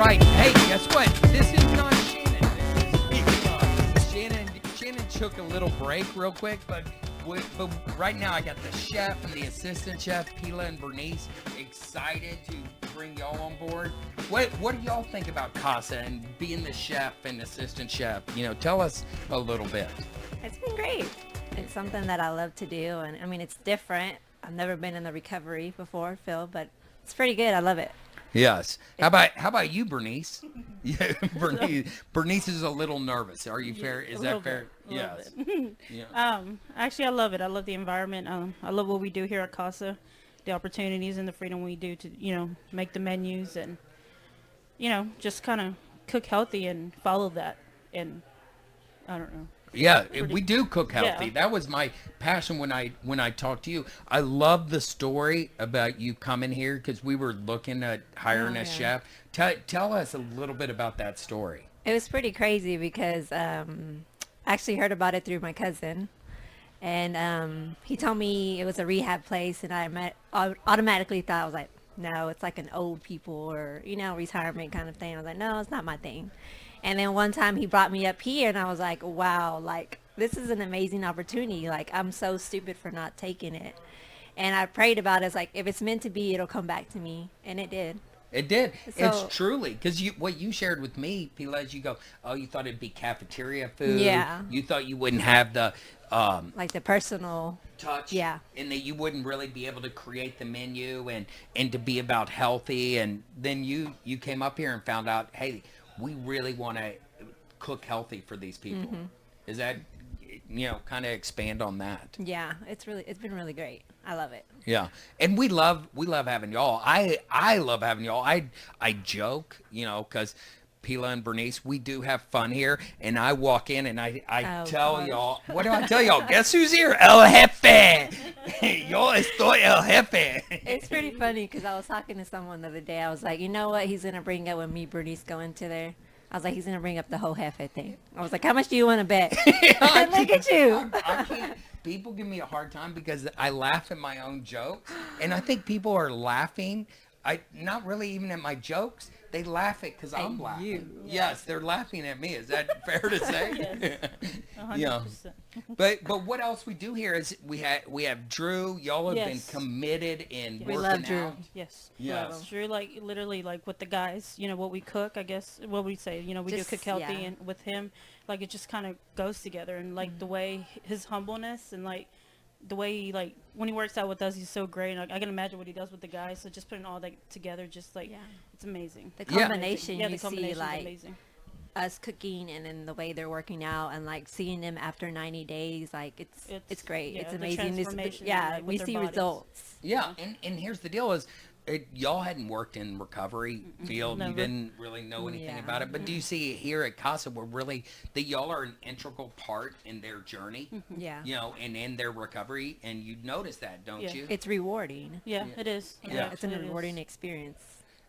right. Hey, guess what? This is not Shannon. Shannon took a little break real quick, but right now I got the chef and the assistant chef, Pila and Bernice, excited to bring y'all on board. What do y'all think about Casa and being the chef and assistant chef? Tell us a little bit. It's been great. It's something that I love to do, and I mean, it's different. I've never been in the recovery before, Phil, but it's pretty good. I love it. Yes. How about you, Bernice? Yeah, Bernice is a little nervous. Are you fair? Is that fair? Yes. Yeah. Actually, I love it. I love the environment. I love what we do here at Casa, the opportunities and the freedom we do to, make the menus and, just kind of cook healthy and follow that. And I don't know. Yeah, we do cook healthy. Yeah. That was my passion when I talked to you. I love the story about you coming here because we were looking at hiring a chef. Tell us a little bit about that story. It was pretty crazy because I actually heard about it through my cousin. And he told me it was a rehab place, and I automatically thought, I was like, no, it's like an old people or, retirement kind of thing. I was like, no, it's not my thing. And then one time he brought me up here, and I was like, wow, like, this is an amazing opportunity. Like, I'm so stupid for not taking it. And I prayed about it. It's like, if it's meant to be, it'll come back to me. And it did. It did. So, it's truly, because what you shared with me, Pila, is you go, oh, you thought it'd be cafeteria food. Yeah. You thought you wouldn't have the like the personal touch. Yeah. And that you wouldn't really be able to create the menu and to be about healthy. And then you came up here and found out, hey, we really want to cook healthy for these people. Mm-hmm. Is that, kind of expand on that? Yeah, it's been really great. I love it. Yeah, and we love having y'all. I love having y'all. I joke, because Pila and Bernice, we do have fun here, and I walk in and I tell y'all, what do I tell y'all? Guess who's here? El Jefe. Yo estoy el Jefe. It's pretty funny because I was talking to someone the other day. I was like, you know what he's gonna bring up when me and Bernice go into there? I was like, he's gonna bring up the whole Jefe thing. I was like, how much do you want to bet? Look at you. I can't. People give me a hard time because I laugh at my own jokes, and I think people are laughing. Not really even at my jokes. They laugh at because I'm laughing. You. Yes, they're laughing at me. Is that fair to say? Yes. 100%. Yeah. But what else we do here is we have Drew. Y'all have been committed in We working love Drew. out. Yes. Yes. Drew, like literally, like with the guys, what we cook, I guess, what we say, we Just, do cook healthy, yeah. and with him, like it just kind of goes together, and like the way his humbleness and like the way he, like when he works out with us, he's so great. And I can imagine what he does with the guys. So just putting all that together, just like it's amazing. The combination the you combination see, like amazing. us cooking and then the way they're working out and like seeing them after 90 days, like it's great. Yeah, it's the amazing. transformation, Yeah, like, we with their see bodies. results. Yeah, and here's the deal is, y'all hadn't worked in recovery field. Never. You didn't really know anything Yeah. about it. But do you see here at Casa, that y'all are an integral part in their journey, Yeah. and in their recovery, and you notice that, don't Yeah. you? It's rewarding. Yeah, it is. Yeah. It's a It is. rewarding experience.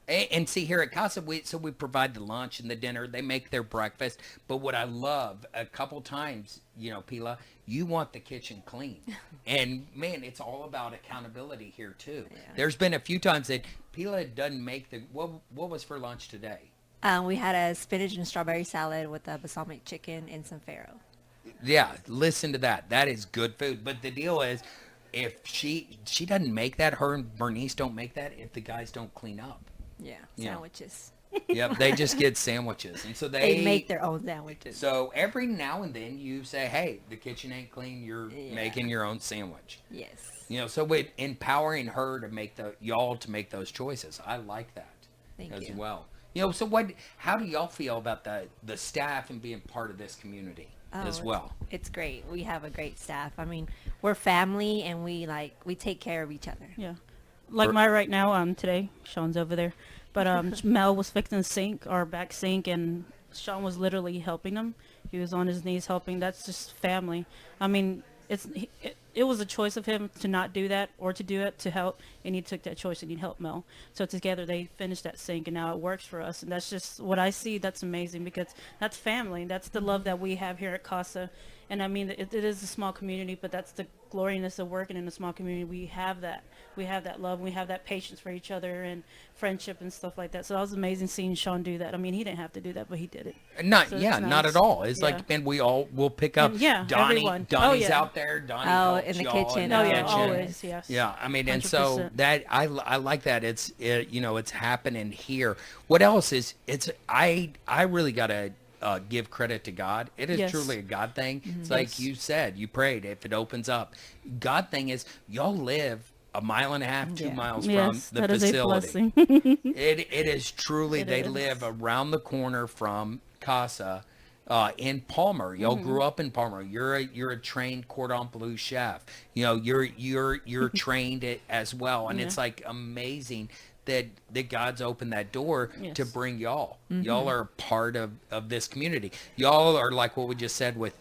And see, here at Casa, we provide the lunch and the dinner. They make their breakfast. But what I love, a couple times, Pila, you want the kitchen clean. And, man, it's all about accountability here, too. Yeah. There's been a few times that Pila doesn't make what was for lunch today? We had a spinach and strawberry salad with a balsamic chicken and some farro. Yeah, listen to that. That is good food. But the deal is, if she doesn't make that, her and Bernice don't make that if the guys don't clean up. Yeah, Yeah. sandwiches. Yep, they just get sandwiches. And so They make their own sandwiches. So every now and then you say, hey, the kitchen ain't clean. You're making your own sandwich. Yes. So with empowering her to y'all to make those choices. I like that Thank as you. well. So how do y'all feel about the staff and being part of this community as well? It's great. We have a great staff. I mean, we're family and we take care of each other. Yeah. Like my right now, today, Sean's over there. But Mel was fixing the sink, our back sink, and Sean was literally helping him. He was on his knees helping. That's just family. I mean, it was a choice of him to not do that or to do it to help, and he took that choice and he helped Mel. So together they finished that sink, and now it works for us. And that's just what I see. That's amazing, because that's family. That's the love that we have here at Casa. And I mean, it is a small community, but that's the gloriness of working in a small community. We have that. We have that love. We have that patience for each other and friendship and stuff like that. So that was amazing seeing Sean do that. I mean, he didn't have to do that, but he did it. Not So yeah, it's not nice. at all. It's Yeah. like, man, we all will pick up. And yeah, Donnie, everyone. Donnie's Oh, yeah. out there. Donnie Oh, helps in the y'all kitchen. in the Oh, yeah, kitchen. always, yes. Yeah, I mean, and so 100%. that I like that. It's it's happening here. What else is I really gotta give credit to God. It is Yes. truly a God thing. It's like you said, you prayed. If it opens up, God thing is y'all live a mile and a half, 2 Yeah. miles Yes, from the that is a facility. blessing. It is truly. It They is. live around the corner from Casa, in Palmer. Y'all grew up in Palmer. You're a trained cordon bleu chef. You know, you're trained as well, and it's like amazing that God's opened that door to Yes. bring y'all. Y'all are a part of this community. Y'all are like what we just said with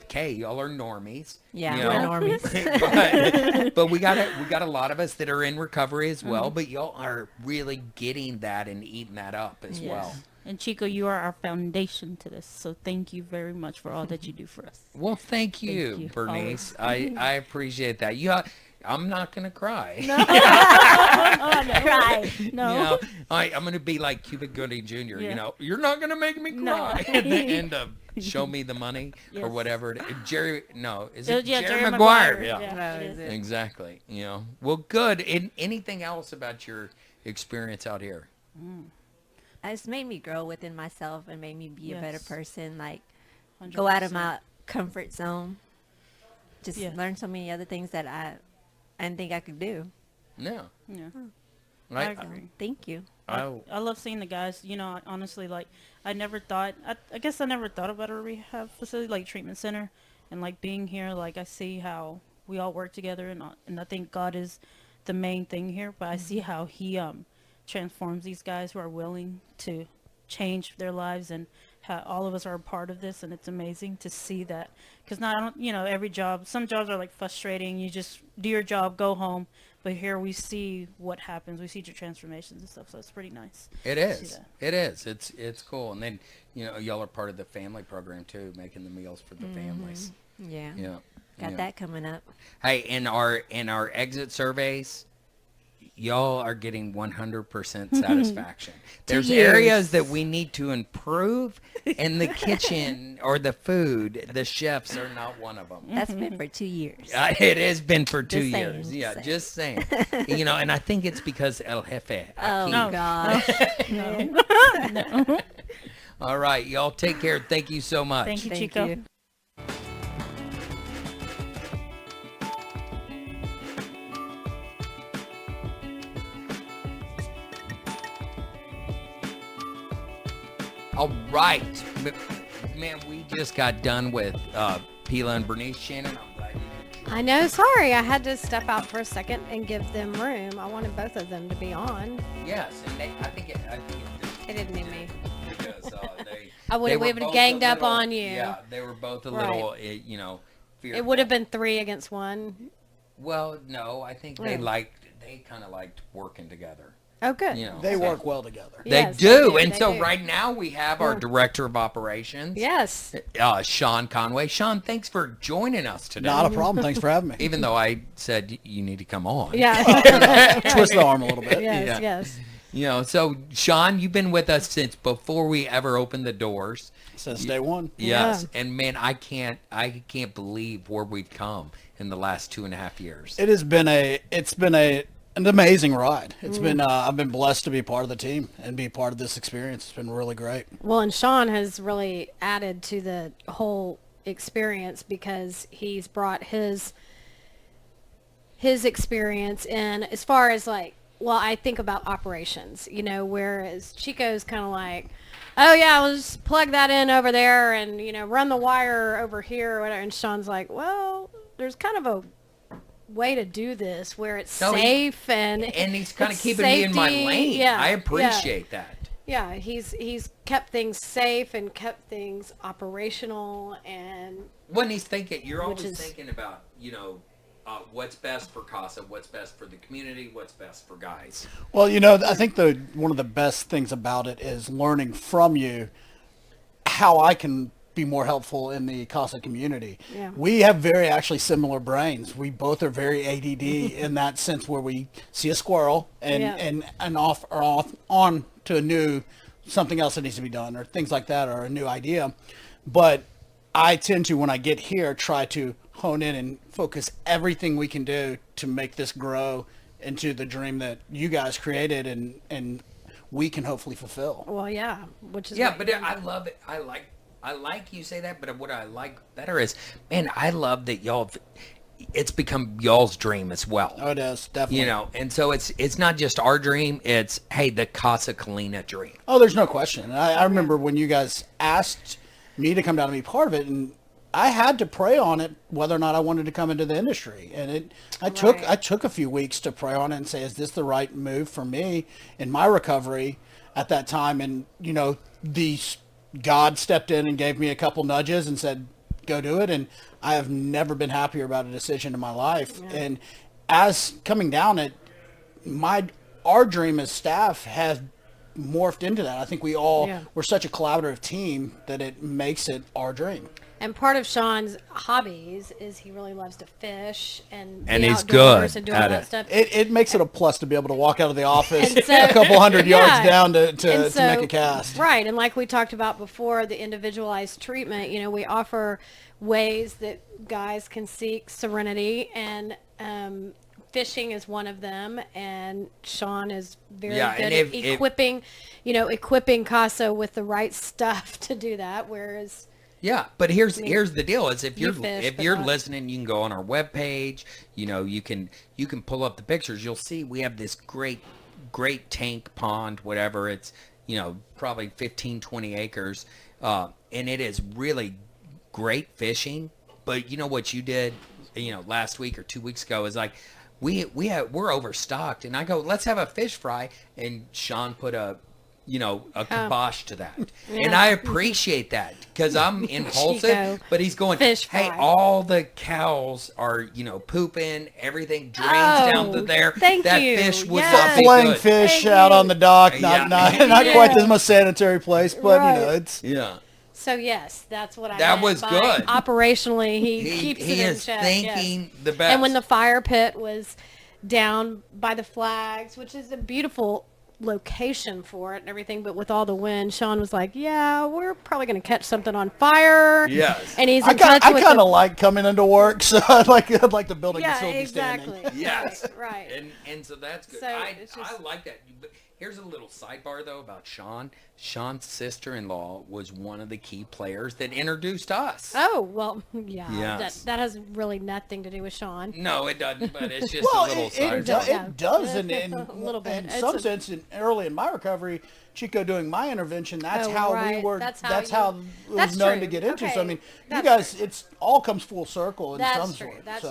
Kay. Y'all are normies. Yeah, you we're know? normies. but we got a lot of us that are in recovery as well. But y'all are really getting that and eating that up as well. And Chico, you are our foundation to this. So thank you very much for all that you do for us. Well, thank you, you. Bernice. I appreciate that. I'm not gonna cry. Cry. No. You know, I'm gonna be like Cuba Gooding Jr. You Yeah. know, you're not gonna make me No. cry at the end of Show Me the Money or Yes. whatever. Jerry, no, is it Yeah, Jerry Jerry Maguire? Maguire. Yeah. Oh, it is is. it? Exactly. You know. Well, good. And anything else about your experience out here? It's made me grow within myself and made me be a better Yes. person. Like, go out of 100%. my comfort zone. Just Yeah. learn so many other things that I didn't think I could do. Yeah. Yeah. I, I agree. Thank you. I love seeing the guys. You know, honestly, like I never thought. I guess I never thought about a rehab facility like treatment center, and like being here. Like I see how we all work together, and I think God is the main thing here. But I see how He transforms these guys who are willing to change their lives, and how all of us are a part of this. And it's amazing to see that, because every job. Some jobs are like frustrating. You just do your job, go home. But here we see what happens. We see your transformations and stuff. So it's pretty nice. It to see is. that. It is. It's cool. And then, y'all are part of the family program too, making the meals for the families. Yeah. Yeah. Got yeah. that coming up. Hey, in our exit surveys, y'all are getting 100% satisfaction. There's years. areas that we need to improve, and the kitchen or the food, the chefs are not one of them. That's been for 2 years. It has been for 2 Just saying, years. Yeah, saying. just saying. And I think it's because El Jefe. Oh, Aquí. gosh. All right, y'all take care. Thank you so much. Thank you, Thank Chico. you. All right. Man, we just got done with Pila and Bernice. Shannon, I'm glad you enjoyed. I know, sorry. I had to step out for a second and give them room. I wanted both of them to be on. Yes, and I think it They didn't need me. because I would they have were we would have both ganged a up little- on you. Yeah, they were both a Right. little, fearful. It would have been 3 against 1. Well, no, I think they kind of liked working together. Oh, good. You know, They so- work well together. They Yes, do, and they so do. right now we have our Yeah. director of operations, Yes. Sean Conway. Sean, thanks for joining us today. Not a problem. Thanks for having me. Even though I said you need to come on. Yeah. Twist the arm a little bit. Yes, Yeah. yes. So Sean, you've been with us since before we ever opened the doors. Since day one. Yes, Yeah. and man, I can't believe where we've come in the last 2.5 years. It's been an amazing ride. It's been I've been blessed to be part of the team and be part of this experience. It's been really great. Well, and Sean has really added to the whole experience because he's brought his experience in as far as like, well, I think about operations, whereas Chico's kind of like, oh yeah, I'll just plug that in over there and, run the wire over here or whatever. And Sean's like, well, there's kind of a way to do this where it's safe and he's kind of it's keeping me in my safety. lane. Yeah, I yeah. appreciate that. Yeah, he's kept things safe and kept things operational and When he's thinking, you're Which always is- thinking about, what's best for Casa, what's best for the community, what's best for guys. Well, I think one of the best things about it is learning from you how I can be more helpful in the Casa community. Yeah. We have very actually similar brains. We both are very ADD in that sense, where we see a squirrel and off on to a new something else that needs to be done or things like that, or a new idea. But I tend to, when I get here, try to hone in and focus everything we can do to make this grow into the dream that you guys created and we can hopefully fulfill. Well, yeah, which is But I love it. I like you say that, but what I like better is, man, I love that it's become y'all's dream as well. Oh, it is, definitely. And so it's not just our dream, it's, hey, the Casa Colina dream. Oh, there's no question. I remember when you guys asked me to come down and be part of it, and I had to pray on it whether or not I wanted to come into the industry. And I took a few weeks to pray on it and say, is this the right move for me in my recovery at that time? And, God stepped in and gave me a couple nudges and said, go do it. And I have never been happier about a decision in my life. Yeah. And as coming down it, our dream as staff has morphed into that. I think we're such a collaborative team that it makes it our dream. And part of Sean's hobbies is he really loves to fish and he's good and doing at all that it. stuff. It makes it a plus to be able to walk out of the office a couple hundred yards down to make a cast. Right, and like we talked about before, the individualized treatment, we offer ways that guys can seek serenity, and fishing is one of them, and Sean is very good at equipping Casa with the right stuff to do that, whereas... Yeah, but here's the deal: is if you're listening, you can go on our webpage. You can pull up the pictures. You'll see we have this great tank pond, whatever. It's probably 15, 20 acres, and it is really great fishing. But what you did, last week or 2 weeks ago is like we're overstocked, and I go, let's have a fish fry, and Sean put a kibosh to that. Yeah. And I appreciate that because I'm impulsive, Chico, but he's going, hey, all the cows are, pooping, everything drains down to there. That fish was filleting fish out on the dock, not quite as much sanitary place, but it's... Yeah. So yes, that's what I That meant was by good. Operationally, he keeps it in check. He is thinking the best. And when the fire pit was down by the flags, which is a beautiful location for it and everything, but with all the wind, Sean was like, yeah, we're probably going to catch something on fire. Yes. And he's I kind of like coming into work, so I'd like the building to still be standing. Yes. Right. And so that's good. So I like that. But here's a little sidebar though about Sean. Sean's sister-in-law was one of the key players that introduced us. Oh, well, yeah. Yes. That has really nothing to do with Sean. No, it doesn't, but it's just Well, a little it sidebar. does in a little bit. In some sense, early in my recovery, Chico doing my intervention, that's how we were. That's how it was known to get into. Okay. So I mean, you guys, it's all comes full circle in some sort. That's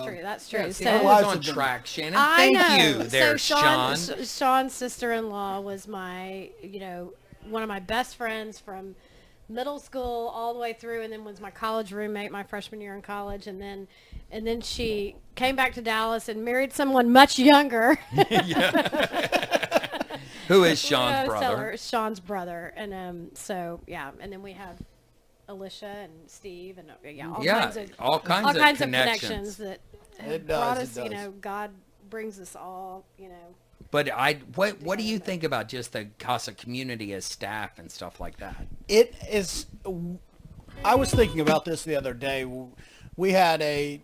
true. Yeah, So I was on track, Shannon. Thank you there, Sean. Sean's sister-in-law was my, one of my best friends from middle school all the way through, and then was my college roommate my freshman year in college, and then she came back to Dallas and married someone much younger. Who is Sean's brother? Sean's brother, and so yeah, and then we have Alicia and Steve, and all kinds of connections that brought us. God brings us all. But what do you think about just the Casa community as staff and stuff like that? It is. I was thinking about this the other day. We had a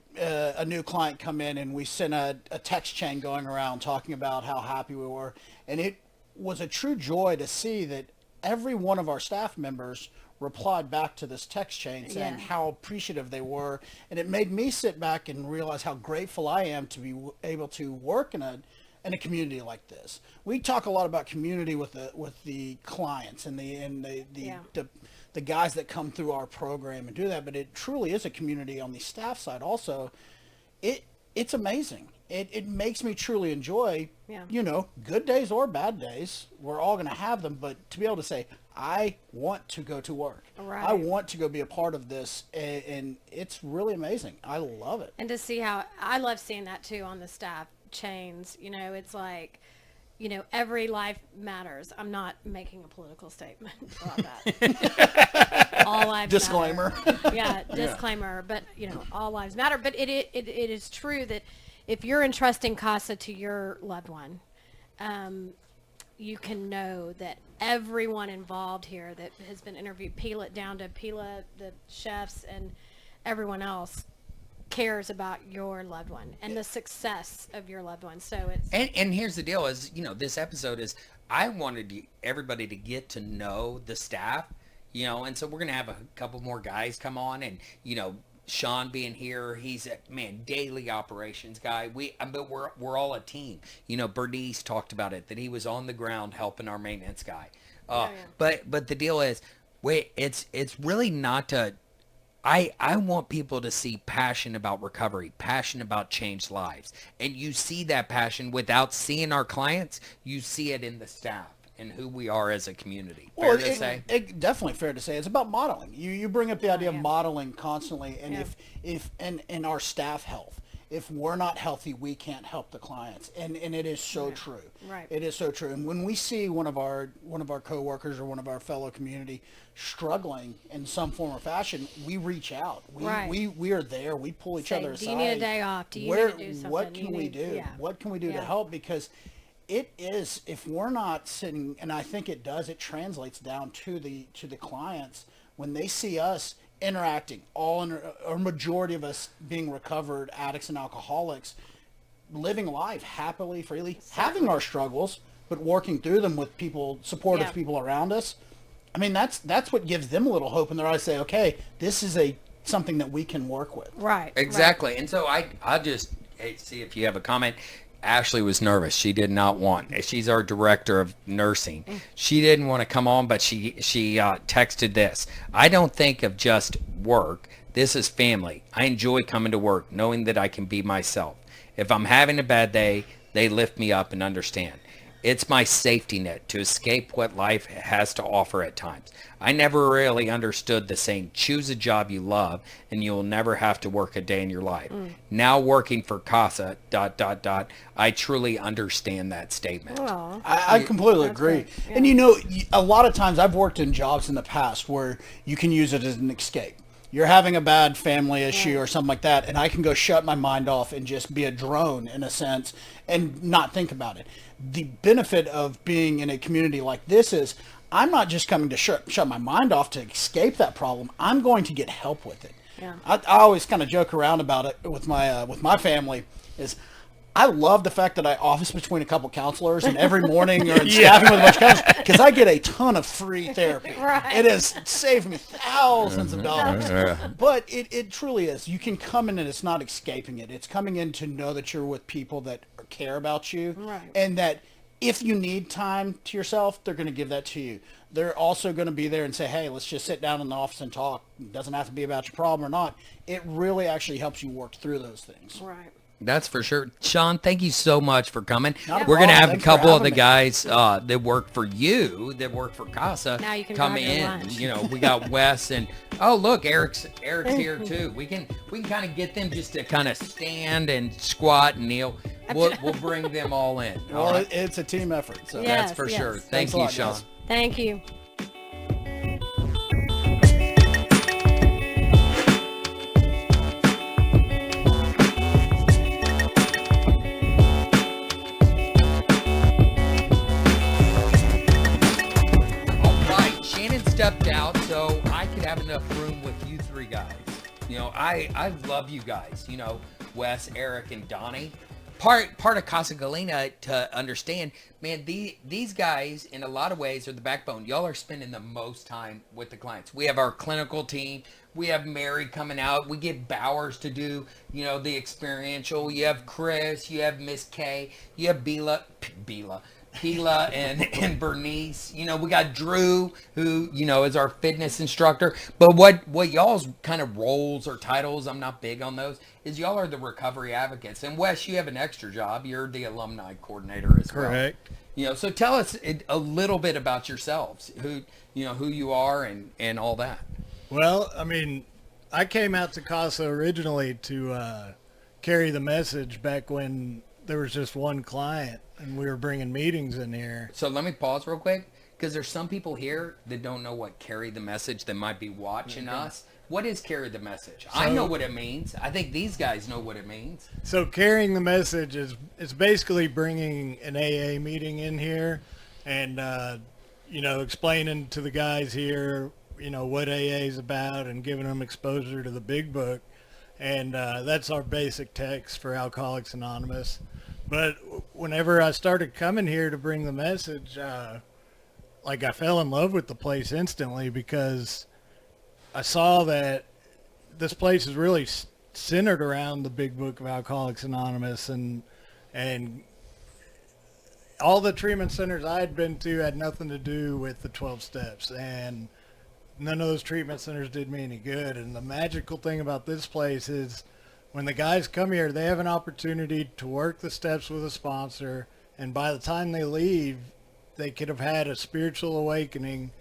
new client come in, and we sent a text chain going around talking about how happy we were, and it was a true joy to see that every one of our staff members replied back to this text chain saying how appreciative they were, and it made me sit back and realize how grateful I am to be able to work in a community like this. We talk a lot about community with the clients and the guys that come through our program and do that, but it truly is a community on the staff side also. It's amazing. it makes me truly enjoy, good days or bad days. We're all going to have them, but to be able to say, I want to go to work. Right. I want to go be a part of this, and it's really amazing. I love it. And to see how, I love seeing that too on the staff chains. It's like, every life matters. I'm not making a political statement about that. All lives Disclaimer. matter. Yeah, disclaimer. But, all lives matter. But it is true that if you're entrusting Casa to your loved one, you can know that everyone involved here that has been interviewed, down to Pila, the chefs, and everyone else, cares about your loved one and the success of your loved one. So it's and here's the deal is, this episode is, I wanted everybody to get to know the staff, and so we're going to have a couple more guys come on, and, Sean being here, he's a daily operations guy. But we're all a team. Bernice talked about it, that he was on the ground helping our maintenance guy. But the deal is, it's really not to. I want people to see passion about recovery, passion about changed lives, and you see that passion without seeing our clients. You see it in the staff and who we are as a community. Fair to say? Definitely fair to say. It's about modeling. You bring up the idea of modeling constantly, and if our staff health. If we're not healthy, we can't help the clients, and it is so true. Right. It is so true. And when we see one of our coworkers or one of our fellow community struggling in some form or fashion, we reach out. We are there. We pull each other aside. Do you need a day off? Do you need to do something? What can we do? Yeah. What can we do to help? Because it is, if we're not sitting, and I think it does, it translates down to the clients when they see us interacting, or majority of us being recovered addicts and alcoholics, living life happily, freely, having our struggles, but working through them with supportive people around us. I mean, that's what gives them a little hope in their eyes. Say, okay, this is something that we can work with. Right. Exactly. Right. And so I just see if you have a comment. Ashley was nervous. She did not want. She's our director of nursing. She didn't want to come on, but she texted this. I don't think of just work. This is family. I enjoy coming to work, knowing that I can be myself. If I'm having a bad day, they lift me up and understand. It's my safety net to escape what life has to offer at times. I never really understood the saying, choose a job you love and you'll never have to work a day in your life. Now working for Casa, ... I truly understand that statement. I completely agree. Yeah. And a lot of times I've worked in jobs in the past where you can use it as an escape. You're having a bad family issue or something like that, and I can go shut my mind off and just be a drone in a sense and not think about it. The benefit of being in a community like this is I'm not just coming to shut my mind off to escape that problem. I'm going to get help with it. Yeah. I always kind of joke around about it with my family is I love the fact that I office between a couple counselors and every morning or staffing with a bunch of counselors because I get a ton of free therapy. Right. It has saved me thousands of dollars. But it truly is. You can come in and it's not escaping it. It's coming in to know that you're with people that care about you and that if you need time to yourself, they're going to give that to you. They're also going to be there and say, hey, let's just sit down in the office and talk. It doesn't have to be about your problem or not. It really actually helps you work through those things. Right. That's for sure. Sean, thank you so much for coming. We're going to have a couple of the guys that work for you, that work for Casa, now you can come in. We got Wes and look, Eric's here too. We can kind of get them just to kind of stand and squat and kneel. We'll bring them all in. Well, it's a team effort. So that's for sure. Thank you, Sean. Guys. Thank you. Stepped out so I could have enough room with you three guys. I love you guys. Wes, Eric, and Donnie. Part of Casa Galena to understand, man, these guys in a lot of ways are the backbone. Y'all are spending the most time with the clients. We have our clinical team. We have Mary coming out. We get Bowers to do, the experiential. You have Chris. You have Miss K. You have Pila and Bernice. You know, we got Drew, who, you know, is our fitness instructor. But what y'all's kind of roles or titles, I'm not big on those, is y'all are the recovery advocates. And Wes, you have an extra job. You're the alumni coordinator as well. Correct. You know, so tell us a little bit about yourselves, who you are and all that. Well, I mean, I came out to Casa originally to carry the message back when there was just one client and we were bringing meetings in here. So let me pause real quick, because there's some people here that don't know what carry the message that might be watching us. What is carry the message? I know what it means. I think these guys know what it means. So carrying the message is basically bringing an AA meeting in here and, you know, explaining to the guys here, you know, what AA is about and giving them exposure to the big book. And that's our basic text for Alcoholics Anonymous. But whenever I started coming here to bring the message, like I fell in love with the place instantly, because I saw that this place is really centered around the big book of Alcoholics Anonymous, and all the treatment centers I had been to had nothing to do with the 12 steps, and none of those treatment centers did me any good. And the magical thing about this place is when the guys come here, they have an opportunity to work the steps with a sponsor, and by the time they leave, they could have had a spiritual awakening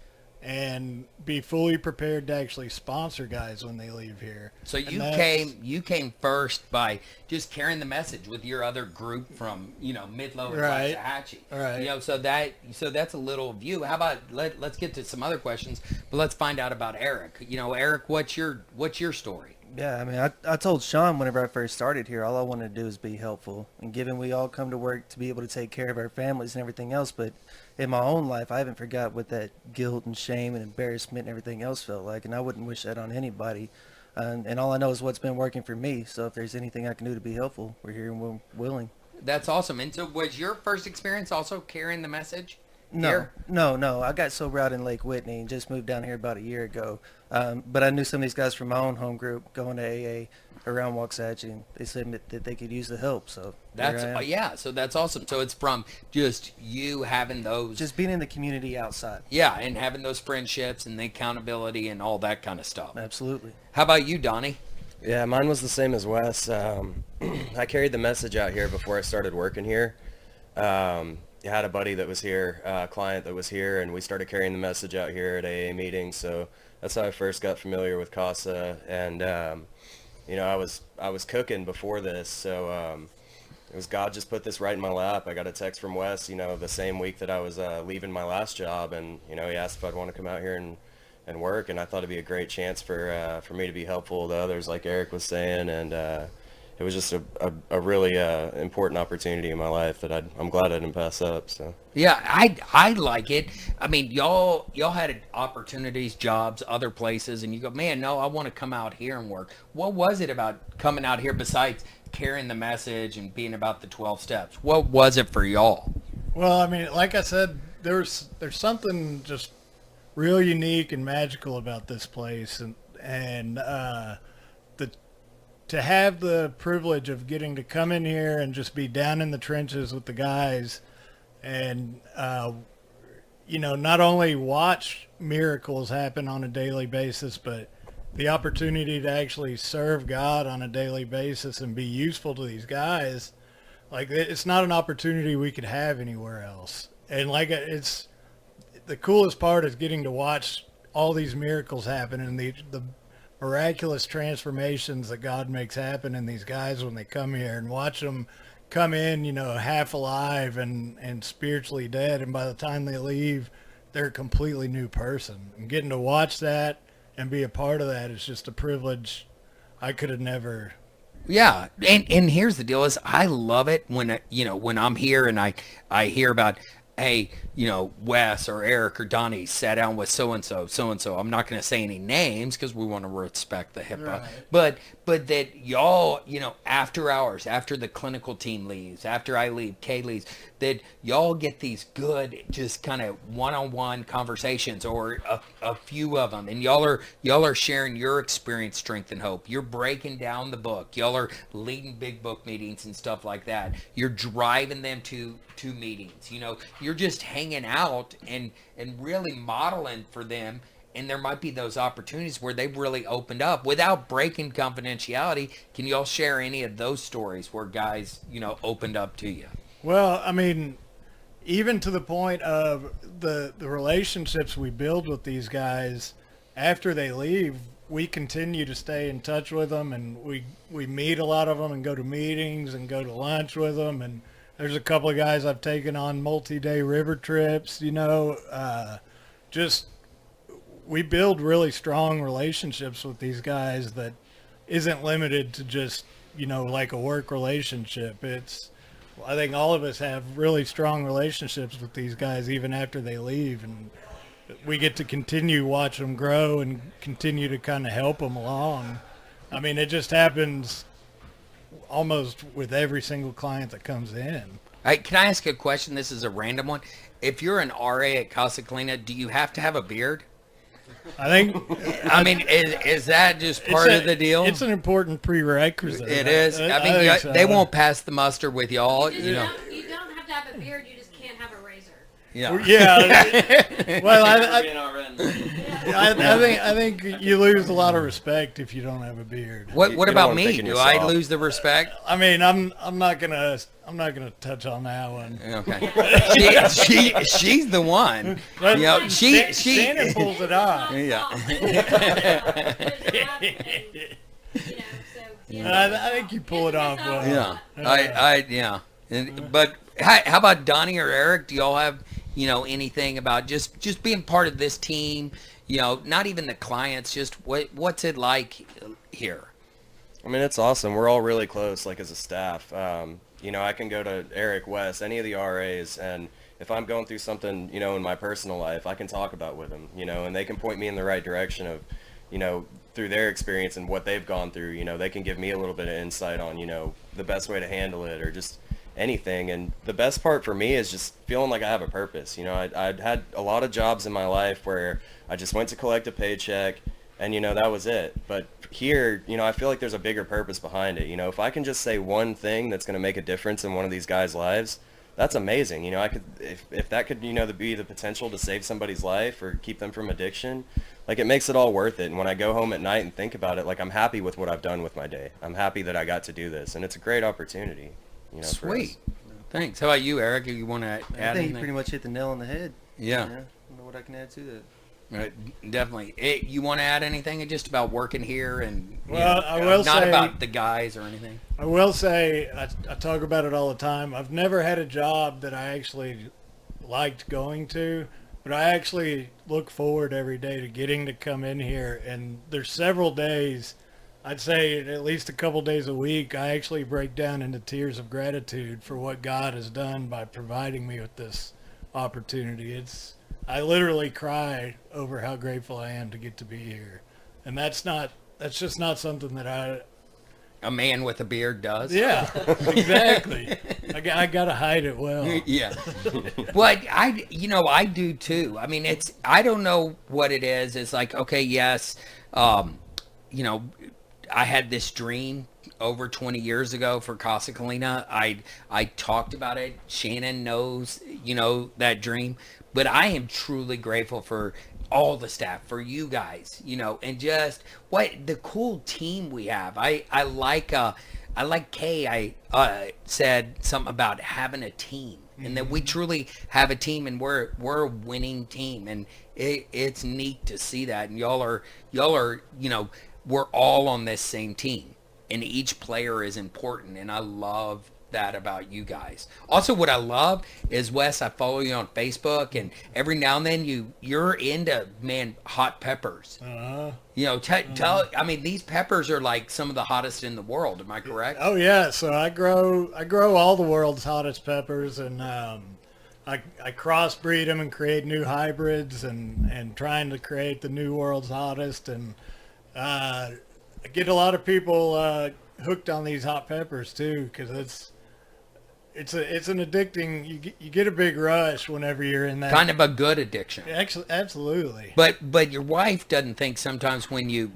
and be fully prepared to actually sponsor guys when they leave here. So you came first by just carrying the message with your other group from, you know, Midlow and Right. Waxahachie. Right. You know, so that's a little view. How about let's get to some other questions, but let's find out about Eric. You know, Eric, what's your story? Yeah, I mean, I told Sean whenever I first started here, all I wanted to do is be helpful. And given we all come to work to be able to take care of our families and everything else, but in my own life, I haven't forgot what that guilt and shame and embarrassment and everything else felt like, and I wouldn't wish that on anybody. And all I know is what's been working for me, so if there's anything I can do to be helpful, we're here and we're willing. That's awesome. And so was your first experience also carrying the message? No, here? no. I got sober out in Lake Whitney and just moved down here about a year ago. But I knew some of these guys from my own home group going to AA around Waxahachie, and they said that they could use the help. So That's yeah. So that's awesome. So it's from just you having those, just being in the community outside. yeah, and having those friendships and the accountability and all that kind of stuff. Absolutely. How about you, Donnie? Yeah, mine was the same as Wes. I carried the message out here before I started working here. I had a buddy that was here, a client that was here, and we started carrying the message out here at AA meetings. So that's how I first got familiar with Casa. And you know, I was cooking before this, so it was God just put this right in my lap. I got a text from Wes, you know, the same week that I was leaving my last job, and you know, he asked if I'd want to come out here and work, and I thought it'd be a great chance for me to be helpful to others, like Eric was saying, and it was just a really important opportunity in my life that I'm glad I didn't pass up. So Yeah, I like it. I mean, y'all had opportunities, jobs, other places, and you go, man, no, I want to come out here and work. What was it about coming out here besides carrying the message and being about the 12 steps? What was it for y'all? Well, I mean, like I said, there's something just real unique and magical about this place, and to have the privilege of getting to come in here and just be down in the trenches with the guys, and you know, not only watch miracles happen on a daily basis, but the opportunity to actually serve God on a daily basis and be useful to these guys. Like, it's not an opportunity we could have anywhere else. And like, it's the coolest part is getting to watch all these miracles happen and the miraculous transformations that God makes happen in these guys when they come here, and watch them come in, you know, half alive and spiritually dead, and by the time they leave, they're a completely new person. And getting to watch that and be a part of that is just a privilege I could have never. Yeah, and here's the deal: is I love it when when I'm here and I hear about, hey, Wes or Eric or Donnie sat down with so and so. I'm not going to say any names because we want to respect the HIPAA. Right. But that y'all, after hours, after the clinical team leaves, after I leave, Kay leaves, that y'all get these good, just kind of one-on-one conversations, or a few of them, and y'all are sharing your experience, strength, and hope. You're breaking down the book. Y'all are leading big book meetings and stuff like that. You're driving them to meetings. you're just hanging out and really modeling for them. And there might be those opportunities where they've really opened up without breaking confidentiality. Can you all share any of those stories where guys, opened up to you? Well, I mean, even to the point of the relationships we build with these guys after they leave, we continue to stay in touch with them, and we meet a lot of them and go to meetings and go to lunch with them. And there's a couple of guys I've taken on multi-day river trips, just we build really strong relationships with these guys that isn't limited to just, like a work relationship. I think all of us have really strong relationships with these guys even after they leave, and we get to continue watch them grow and continue to kind of help them along. I mean, it just happens almost with every single client that comes in. Can I ask a question? This is a random one. If you're an RA at Casa, do you have to have a beard? I think. I mean, is that just part of the deal? It's an important prerequisite. It is. I mean, so. They won't pass the muster with y'all. You don't have to have a beard. You just can't have a razor. Yeah. Yeah. Well, I think you lose a lot of respect if you don't have a beard. What about me? Do I lose the respect? I mean, I'm not gonna touch on that one. Okay. She's the one. Shannon pulls it off. Yeah. I think you pull it off well. Yeah. But how about Donnie or Eric? Do y'all have anything about just being part of this team? Not even the clients. Just what's it like here? I mean, it's awesome. We're all really close, like as a staff. I can go to Eric, West, any of the RAs, and if I'm going through something, in my personal life, I can talk about with them, and they can point me in the right direction of, through their experience and what they've gone through. They can give me a little bit of insight on, the best way to handle it or just anything. And the best part for me is just feeling like I have a purpose. I'd had a lot of jobs in my life where I just went to collect a paycheck and, that was it. But here, I feel like there's a bigger purpose behind it. If I can just say one thing that's going to make a difference in one of these guys' lives, that's amazing. I could, if that could, be the potential to save somebody's life or keep them from addiction, like it makes it all worth it. And when I go home at night and think about it, like I'm happy with what I've done with my day. I'm happy that I got to do this, and it's a great opportunity. Sweet. Thanks. How about you, Eric? You want to add anything? I think you pretty much hit the nail on the head. Yeah. I don't know what I can add to that. Right, definitely. You want to add anything just about working here and I will not say, about the guys or anything? I will say I talk about it all the time. I've never had a job that I actually liked going to, but I actually look forward every day to getting to come in here. And there's several days, I'd say at least a couple days a week, I actually break down into tears of gratitude for what God has done by providing me with this opportunity. I literally cry over how grateful I am to get to be here. And that's just not something that a man with a beard does. Yeah, exactly. I gotta hide it well. Yeah. Well, I do too. I mean, I don't know what it is. It's like, okay, yes, I had this dream over 20 years ago for Casa. I talked about it. Shannon knows, that dream. But I am truly grateful for all the staff, for you guys, and just the cool team we have. I like Kay. I said something about having a team, and that we truly have a team, and we're a winning team, and it's neat to see that. And y'all are we're all on this same team, and each player is important, and I love that about you guys. Also, what I love is, Wes, I follow you on Facebook, and every now and then you're into hot peppers. Tell. I mean, these peppers are like some of the hottest in the world. Am I correct? Oh yeah. So I grow all the world's hottest peppers, and I crossbreed them and create new hybrids, and trying to create the new world's hottest, and I get a lot of people hooked on these hot peppers too, because it's an addicting. You get a big rush whenever you're in that. Kind of a good addiction. Actually, absolutely. But your wife doesn't think sometimes when you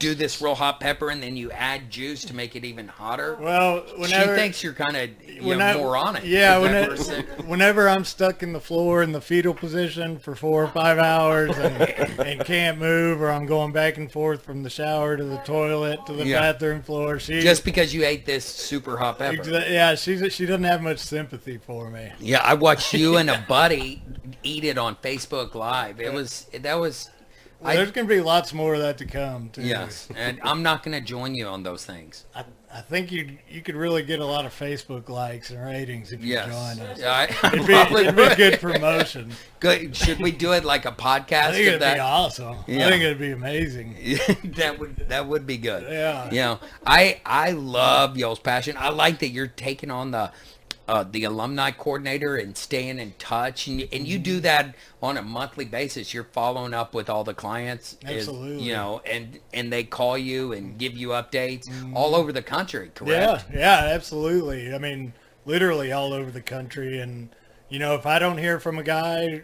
do this real hot pepper and then you add juice to make it even hotter. Well, whenever she thinks you're kind of moronic. Yeah, Whenever whenever I'm stuck in the floor in the fetal position for 4 or 5 hours and can't move, or I'm going back and forth from the shower to the toilet to the bathroom floor, just because you ate this super hot pepper. Yeah, she doesn't have much sympathy for me. Yeah, I watched you and a buddy eat it on Facebook Live. There's going to be lots more of that to come, too. Yes, and I'm not going to join you on those things. I think you could really get a lot of Facebook likes and ratings if you join us. It'd be good promotion. Good. Should we do it like a podcast? I think it'd be awesome. Yeah. I think it'd be amazing. that would be good. Yeah. You know, I love y'all's passion. I like that you're taking on the alumni coordinator and staying in touch, and you do that on a monthly basis. You're following up with all the clients. Absolutely. And they call you and give you updates all over the country, correct? Yeah, absolutely. I mean, literally all over the country. And, if I don't hear from a guy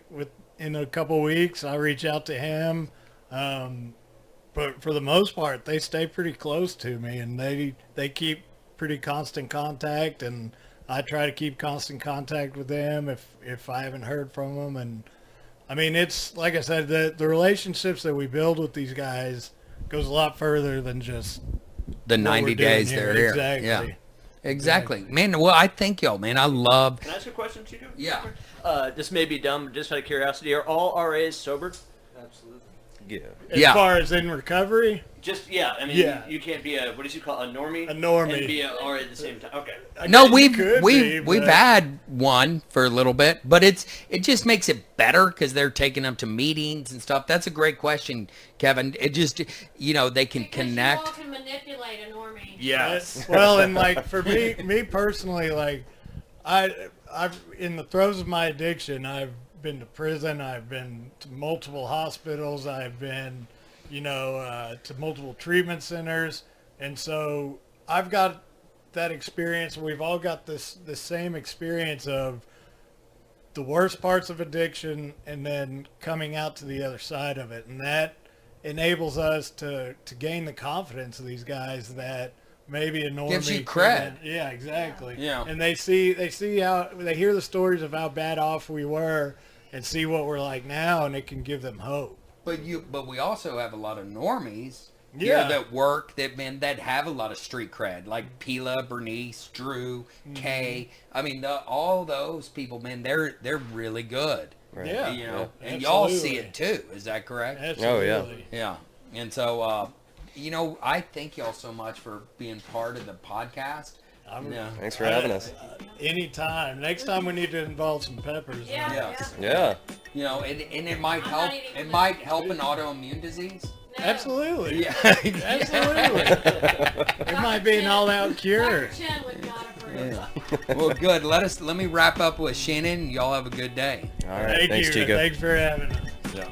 in a couple weeks, I reach out to him. But for the most part, they stay pretty close to me, and they keep pretty constant contact, and I try to keep constant contact with them if I haven't heard from them. And I mean, it's like I said, the relationships that we build with these guys goes a lot further than just the 90 days they're here. Exactly. Yeah. Exactly. Man, well, I thank y'all, man. I love... Can I ask you a question, Chico? Yeah. This may be dumb, just out of curiosity. Are all RAs sober? Absolutely. Yeah. As far as in recovery? Just, I mean, you can't be what does you call a normie? A normie. And be a RA at the same time. Okay. No, we've had one for a little bit, but it just makes it better because they're taking them to meetings and stuff. That's a great question, Kevin. It just, they can connect. You all can manipulate a normie. Yes. Well, and like for me personally, like I've in the throes of my addiction, I've been to prison, I've been to multiple hospitals, I've been, to multiple treatment centers, and so I've got that experience. We've all got the same experience of the worst parts of addiction and then coming out to the other side of it, and that enables us to gain the confidence of these guys that maybe a normie gives you cred. Yeah, exactly. Yeah. And they see how they hear the stories of how bad off we were and see what we're like now, and it can give them hope. But we also have a lot of normies that work that have a lot of street cred, like Pila, Bernice, Drew, Kay. I mean, all those people, man, they're really good. Right. Yeah. And absolutely. y'all see it too. Is that correct? Absolutely. Oh, yeah. Yeah. And so, I thank y'all so much for being part of the podcast. Thanks for having us. Anytime. Next time we need to involve some peppers. Yeah. Yeah. And it might help. It might help an autoimmune disease. No. Absolutely. Yeah. Absolutely. It might be an all-out cure. Dr. Chen would not approve. Well, good. Let me wrap up with Shannon. Y'all have a good day. All right. Thank Thanks, you. Chico. Thanks for having us. Yeah.